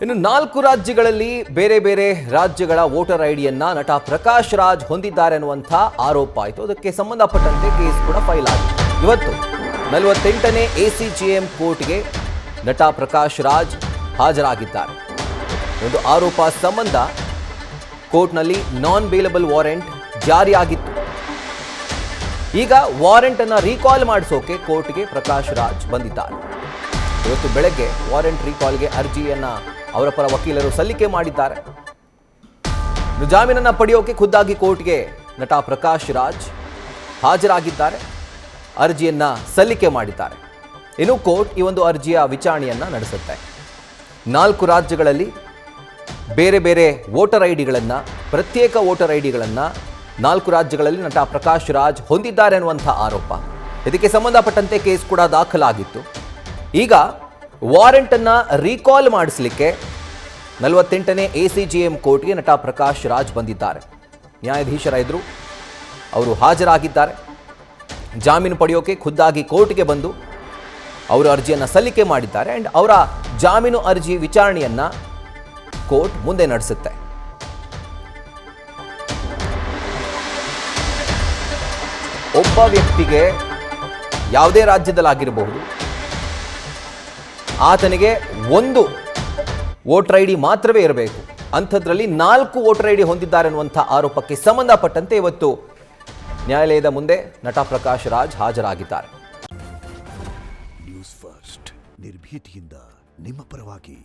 ಇನ್ನು 4 ರಾಜ್ಯಗಳಲ್ಲಿ ಬೇರೆ ಬೇರೆ ರಾಜ್ಯಗಳ ವೋಟರ್ ಐಡಿಯನ್ನ ನಟ ಪ್ರಕಾಶ್ ರಾಜ್ ಹೊಂದಿದ್ದಾರೆ ಅನ್ನುವಂಥ ಆರೋಪ ಆಯಿತು. ಅದಕ್ಕೆ ಸಂಬಂಧಪಟ್ಟಂತೆ ಕೇಸ್ ಕೂಡ ಫೈಲ್ ಆಗಿದೆ. ಇವತ್ತು 48ನೇ ACJM ಕೋರ್ಟ್ಗೆ ನಟ ಪ್ರಕಾಶ್ ರಾಜ್ ಹಾಜರಾಗಿದ್ದಾರೆ. ಒಂದು ಆರೋಪ ಸಂಬಂಧ ಕೋರ್ಟ್ನಲ್ಲಿ ನಾನ್ ಬೇಲಬಲ್ ವಾರೆಂಟ್ ಜಾರಿಯಾಗಿತ್ತು. ಈಗ ವಾರೆಂಟ್ ಅನ್ನ ರೀಕಾಲ್ ಮಾಡಿಸೋಕೆ ಕೋರ್ಟ್ಗೆ ಪ್ರಕಾಶ್ ರಾಜ್ ಬಂದಿದ್ದಾರೆ. ಇವತ್ತು ಬೆಳಗ್ಗೆ ವಾರೆಂಟ್ ರೀಕಾಲ್ಗೆ ಅರ್ಜಿಯನ್ನ ಅವರ ಪರ ವಕೀಲರು ಸಲ್ಲಿಕೆ ಮಾಡಿದ್ದಾರೆ. ಜಾಮೀನನ್ನ ಪಡೆಯೋಕೆ ಖುದ್ದಾಗಿ ಕೋರ್ಟ್ಗೆ ನಟ ಪ್ರಕಾಶ್ ರಾಜ್ ಹಾಜರಾಗಿದ್ದಾರೆ. ಅರ್ಜಿಯನ್ನ ಸಲ್ಲಿಕೆ ಮಾಡಿದ್ದಾರೆ. ಇನ್ನು ಕೋರ್ಟ್ ಈ ಒಂದು ಅರ್ಜಿಯ ವಿಚಾರಣೆಯನ್ನ ನಡೆಸುತ್ತೆ. 4 ರಾಜ್ಯಗಳಲ್ಲಿ ಬೇರೆ ಬೇರೆ ವೋಟರ್ ಐಡಿಗಳನ್ನ, ಪ್ರತ್ಯೇಕ ವೋಟರ್ ಐಡಿಗಳನ್ನ 4 ರಾಜ್ಯಗಳಲ್ಲಿ ನಟ ಪ್ರಕಾಶ್ ರಾಜ್ ಹೊಂದಿದ್ದಾರೆ ಅನ್ನುವಂಥ ಆರೋಪ. ಇದಕ್ಕೆ ಸಂಬಂಧಪಟ್ಟಂತೆ ಕೇಸ್ ಕೂಡ ದಾಖಲಾಗಿತ್ತು. ಈಗ ವಾರೆಂಟ್ ಅನ್ನ ರೀಕಾಲ್ ಮಾಡಿಸಲಿಕ್ಕೆ 48ನೇ ACJM ಕೋರ್ಟ್ಗೆ ನಟ ಪ್ರಕಾಶ್ ರಾಜ್ ಬಂದಿದ್ದಾರೆ. ನ್ಯಾಯಾಧೀಶರ ಎದುರು ಅವರು ಹಾಜರಾಗಿದ್ದಾರೆ. ಜಾಮೀನು ಪಡೆಯೋಕೆ ಖುದ್ದಾಗಿ ಕೋರ್ಟ್ಗೆ ಬಂದು ಅವರು ಅರ್ಜಿಯನ್ನು ಸಲ್ಲಿಕೆ ಮಾಡಿದ್ದಾರೆ. ಅಂಡ್ ಅವರ ಜಾಮೀನು ಅರ್ಜಿ ವಿಚಾರಣೆಯನ್ನ ಕೋರ್ಟ್ ಮುಂದೆ ನಡೆಸುತ್ತೆ. ಒಬ್ಬ ವ್ಯಕ್ತಿಗೆ ಯಾವುದೇ ರಾಜ್ಯದಲ್ಲಾಗಿರಬಹುದು, ಆತನಿಗೆ ಒಂದು ವೋಟರ್ ಐಡಿ ಮಾತ್ರವೇ ಇರಬೇಕು. ಅಂಥದ್ರಲ್ಲಿ 4 ವೋಟರ್ ಐಡಿ ಹೊಂದಿದ್ದಾರೆ ಅನ್ನುವಂಥ ಆರೋಪಕ್ಕೆ ಸಂಬಂಧಪಟ್ಟಂತೆ ಇವತ್ತು ನ್ಯಾಯಾಲಯದ ಮುಂದೆ ನಟ ಪ್ರಕಾಶ್ ರಾಜ್ ಹಾಜರಾಗಿದ್ದಾರೆ. ನ್ಯೂಸ್ ಫಸ್ಟ್ ನಿರ್ಭೀತಿಯಿಂದ ನಿಮ್ಮ ಪರವಾಗಿ.